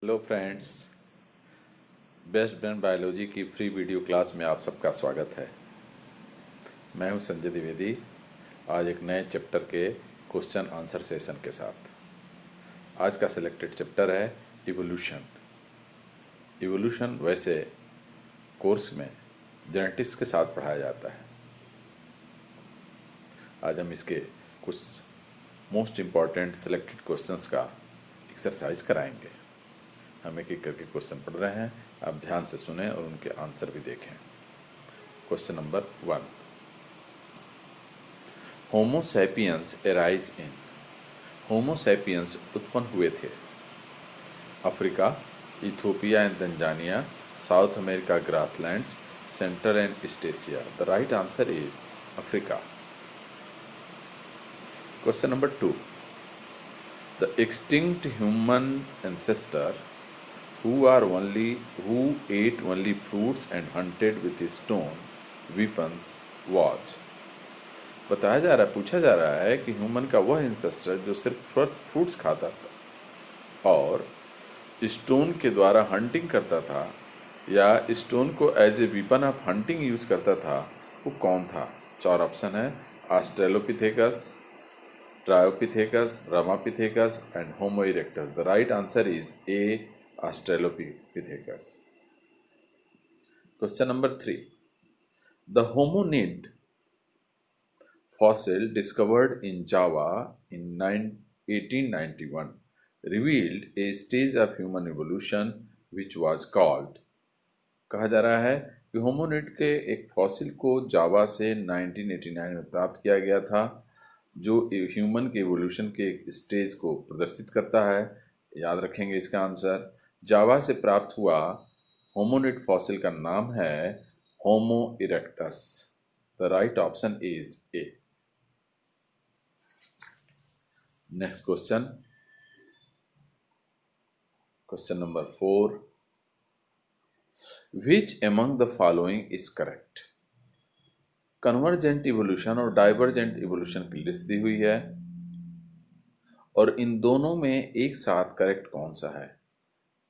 Hello friends, best brain biology की free video class में आप सबका स्वागत है। मैं हूं संजय द्विवेदी। आज एक नए चैप्टर के क्वेश्चन आंसर सेशन के साथ। आज का सिलेक्टेड चैप्टर है इवोल्यूशन। इवोल्यूशन वैसे कोर्स में जेनेटिक्स के साथ पढ़ाया जाता है। आज हम इसके कुछ मोस्ट इम्पॉर्टेंट सिलेक्टेड क्वेश्चंस का एक्सरसाइज कराएंगे। हम एक एक करके क्वेश्चन पढ़ रहे हैं, आप ध्यान से सुने और उनके आंसर भी देखें। Question number 1, Homo sapiens arise इन। होमो सैपियंस उत्पन्न हुए थे Africa, Ethiopia and Tanzania, south America grasslands, central and east Asia. The right answer is Africa. Question number 2, the extinct human ancestor who ate only fruits and hunted with stone weapons was। बताया जा रहा है, पूछा जा रहा है कि human का वह एंसेस्टर जो सिर्फ फ्रूट्स खाता था और स्टोन के द्वारा हंटिंग करता था या स्टोन को as a weapon of hunting use करता था, वो कौन था? 4 ऑप्शन है, Australopithecus, Dryopithecus, Ramapithecus and Homo erectus. The right answer is A, Australopithecus. Question number 3, the hominid fossil discovered in Java in 1891 revealed a stage of human evolution which was called। कहा जा रहा है कि hominid के एक fossil को जावा से 1989 में प्राप्त किया गया था जो ह्यूमन के एवोल्यूशन के एक स्टेज को प्रदर्शित करता है। याद रखेंगे इसका आंसर। जावा से प्राप्त हुआ होमोनिड फॉसिल का नाम है Homo erectus. The right option is A. Next question, question number 4, which among the following is correct? Convergent evolution और डाइवर्जेंट इवोल्यूशन की लिस्ट दी हुई है और इन दोनों में एक साथ करेक्ट कौन सा है?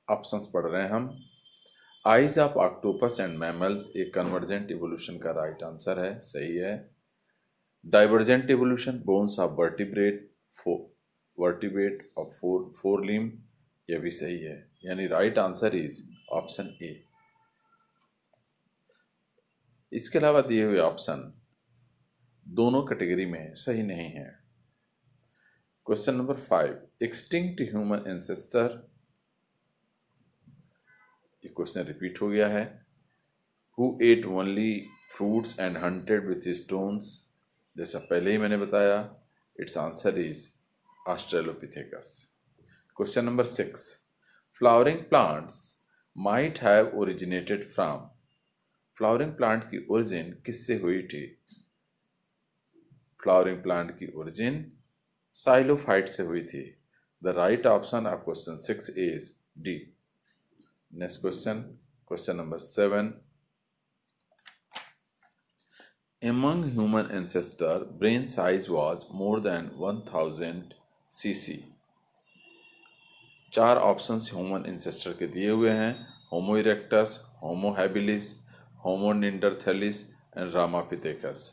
ऑप्शंस पढ़ रहे हैं हम। Eyes of octopus and mammals एक कन्वर्जेंट इवोल्यूशन का राइट आंसर है, सही है। Divergent evolution, bones of vertebrate of four limb, यह भी सही है। यानी राइट आंसर इज ऑप्शन ए। इसके अलावा दिए हुए ऑप्शन दोनों कैटेगरी में सही नहीं है। Question number 5, extinct human ancestor, ये क्वेश्चन रिपीट हो गया है। Who ate only fruits and hunted with stones, जैसा पहले ही मैंने बताया, it's answer is australopithecus. Question number 6, flowering plants might have originated from. Flowering plant की ओरिजिन किससे हुई थी? फ्लावरिंग प्लांट की ओरिजिन साइलोफाइट से हुई थी। The right option of question 6 is D. Next question, question number 7, among human ancestor brain size was more than 1000 cc। 4 options human ancestor के दिए हुए हैं, Homo erectus, Homo habilis, Homo neanderthalis and Ramapithecus.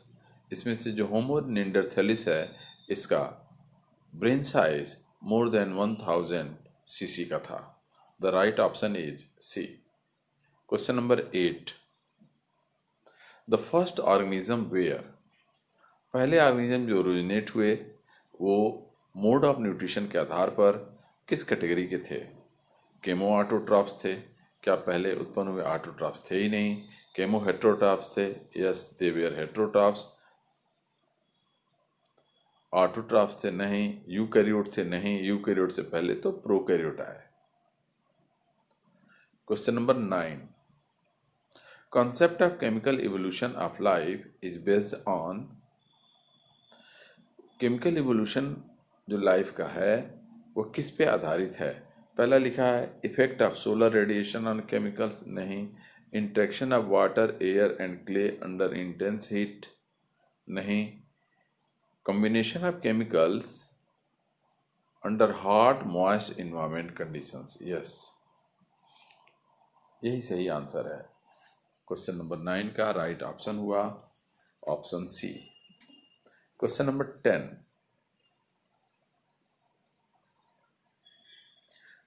इसमें से जो Homo neanderthalis है, इसका brain size more than 1000 CC का था। The right option is C. Question number 8, the first organism were. पहले ऑर्गेनिज्म जो ओरिजिनेट हुए वो मोड ऑफ न्यूट्रिशन के आधार पर किस कैटेगरी के थे? केमो ऑटोट्रॉप्स थे? क्या पहले उत्पन्न हुए ऑटोट्रॉप्स थे ही नहीं? केमो हेट्रोट्रॉप्स थे? Yes, they were heterotrophs. Autotrophs थे? नहीं। यूकैरियोट थे? नहीं। यूकैरियोट से पहले तो प्रोकैरियोट आए। Question number 9, concept of chemical evolution of life is based on. Chemical evolution जो लाइफ का है वो किस पे आधारित है? पहला लिखा है effect of solar radiation on chemicals, नहीं। Interaction of water, air and clay under intense heat, नहीं। Combination of chemicals under hot moist environment conditions, yes. यही सही आंसर है। क्वेश्चन नंबर 9 का राइट ऑप्शन हुआ option C. Question number 10,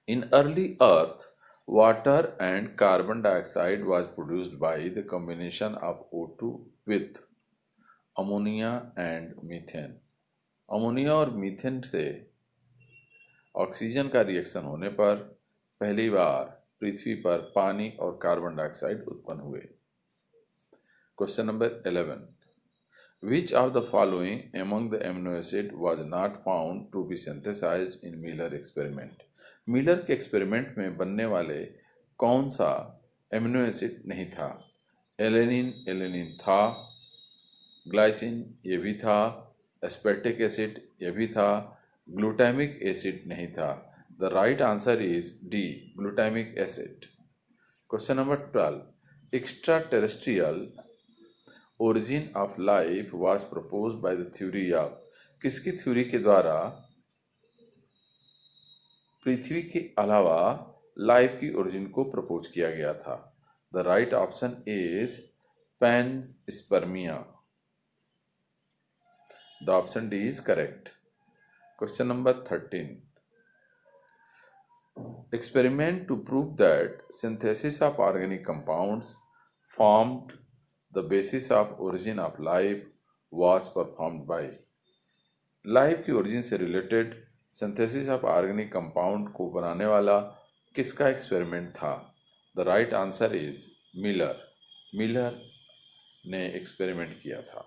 in early earth water and carbon dioxide was produced by the combination of O2 with ammonia and methane। Ammonia और methane से oxygen का reaction होने पर पहली बार पृथ्वी पर पानी और कार्बन डाइऑक्साइड उत्पन्न हुए। Question number 11, which of the following among the amino acid was not found to be synthesized in Miller experiment? Miller के एक्सपेरिमेंट में बनने वाले कौन सा एमिनो एसिड नहीं था? एलेनिन था, ग्लाइसिन ये भी था, एस्पेर्टिक एसिड ये भी था, ग्लूटामिक एसिड नहीं था। The right answer is D, glutamic acid. Question number 12, extra terrestrial origin of life was proposed by the theory of, किसकी थ्योरी के द्वारा पृथ्वी के अलावा लाइफ की ओरिजिन को प्रपोज किया गया था? The right option is panspermia. The option D is correct. Question number 13, experiment to prove that synthesis of organic compounds formed the basis of origin of life was performed by। Life की origin से related synthesis of organic compound को बनाने वाला किसका experiment था? The right answer is Miller. Miller ने experiment किया था।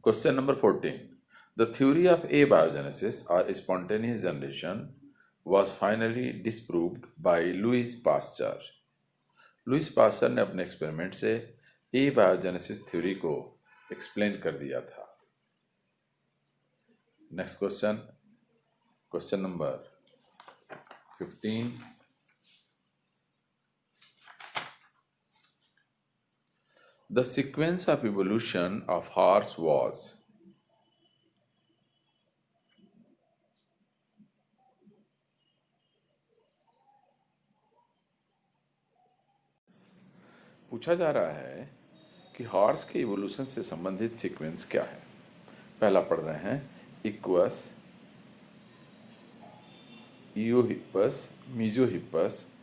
Question number 14, the theory of abiogenesis और spontaneous generation was finally disproved by Louis Pasteur. Louis Pasteur ने अपने एक्सपेरिमेंट से एबायोजेनेसिस थ्योरी को एक्सप्लेन कर दिया था। Next question, question number 15, the sequence of evolution of horse was. पूछा जा रहा है कि हॉर्स के इवोल्यूशन से संबंधित सीक्वेंस क्या है। पहला पढ़ रहे हैं, इक्वस, इयोहिप्पस, मीजोहिप्पस,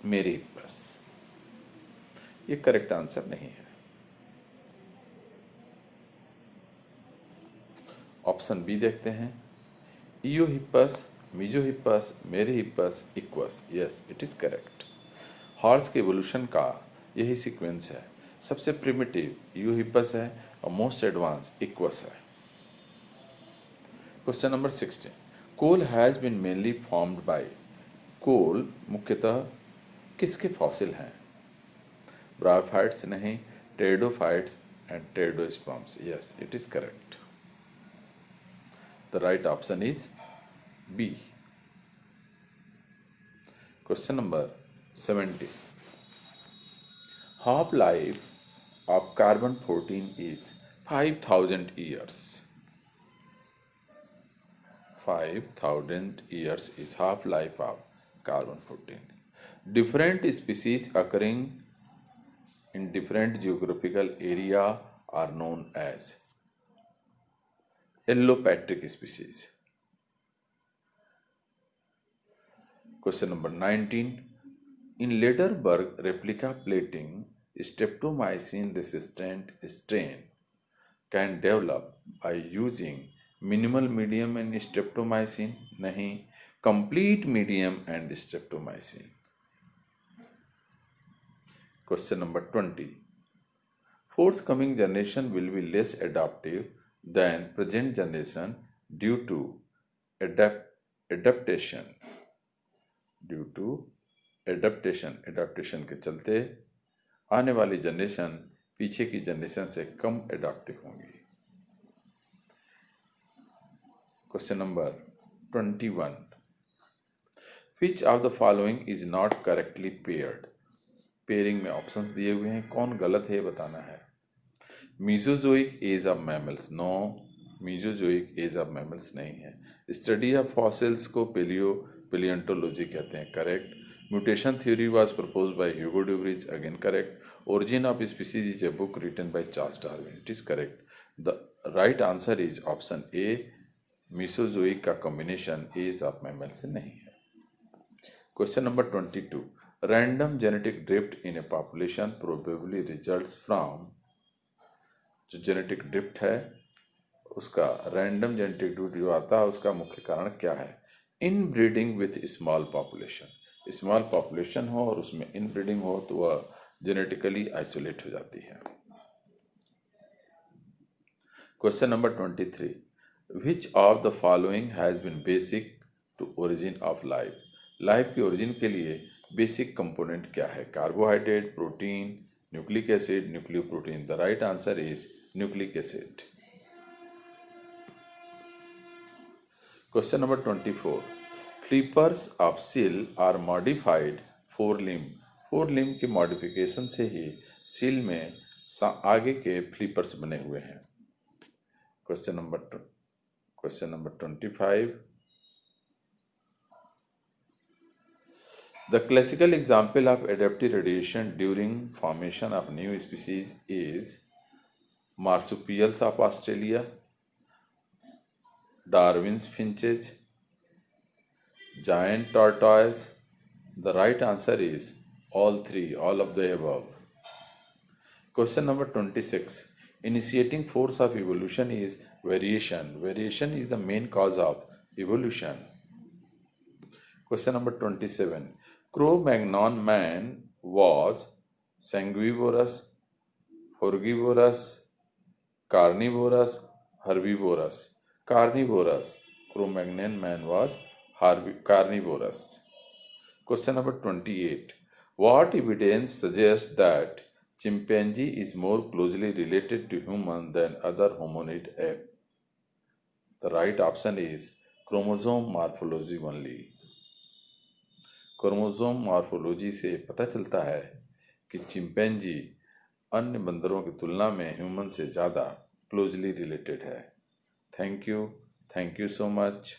मेरीहिप्पस। ये करेक्ट आंसर नहीं है। ऑप्शन बी देखते हैं, Eohippus, Mesohippus, Merychippus, Equus. Yes, it is correct. Horse के इवोल्यूशन का यही सीक्वेंस है। सबसे प्रिमिटिव इयोहिप्पस है और मोस्ट एडवांस इक्वस है। Question number 16, coal has been mainly formed by. Coal मुख्यतः किसके फॉसिल हैं? ब्रायोफाइट्स नहीं, pteridophytes and pteridosperms. Yes, it is correct. The right option is B. Question number 17, half life of carbon 14 is 5000 years। 5000 years is half life of carbon 14। different species occurring in different geographical area are known as allopatric species। Question number 19, in Lederberg replica plating, streptomycin resistant strain can develop by using minimal medium and streptomycin, नहीं, complete medium and streptomycin। Question number 20, forthcoming generation will be less adaptive than present generation due to adaptation। Due to adaptation के चलते आने वाली generation पीछे की generation से कम adaptive होंगी। Question number 21, which of the following is not correctly paired. Pairing में ऑप्शंस दिए हुए हैं, कौन गलत है बताना है। Mesozoic age of mammals, no. Mesozoic age of mammals नहीं है। स्टडी ऑफ फॉसिल्स को पेलियोंटोलॉजी कहते हैं, correct. Mutation theory was propose by Hugo de Vries, again correct. Origin of species is a book written by Charles Darwin, it is correct. The right answer is option A, mesozoic का combination age of mammal से नहीं है। Question number 22, random genetic drift in a population probably results from, जो genetic drift है उसका random genetic drift जो आता है उसका मुख्य कारण क्या है? इन breeding with small population, small population हो और उसमें इन ब्रीडिंग हो तो वह जेनेटिकली आइसोलेट हो जाती है। Question number 23, which of the following has been basic to origin of life? Life की ओरिजिन के लिए बेसिक कंपोनेंट क्या है? Carbohydrate, protein, nucleic acid, nucleoprotein. The right answer is nucleic acid. Question number 24, flippers of seal are modified fore limb के modification से ही seal में आगे के फ्लिपर्स बने हुए हैं। Question number 25, the classical example of adaptive radiation during formation of new species is marsupials of Australia, Darwin's finches, giant tortoise. The right answer is all three, all of the above. Question number 26. Initiating force of evolution is variation. Variation is the main cause of evolution. Question number 27. Cro-Magnon man was sanguivorous, frugivorous, carnivorous, herbivorous. Carnivorous. Cro-Magnon man was carnivorous. Question number 28. What evidence suggests that chimpanzee is more closely related to human than other hominid ape? The right option is chromosome morphology only. Chromosome morphology से पता चलता है कि chimpanzee अन्य बंदरों की तुलना में ह्यूमन से ज़्यादा क्लोजली रिलेटेड है। Thank you so much.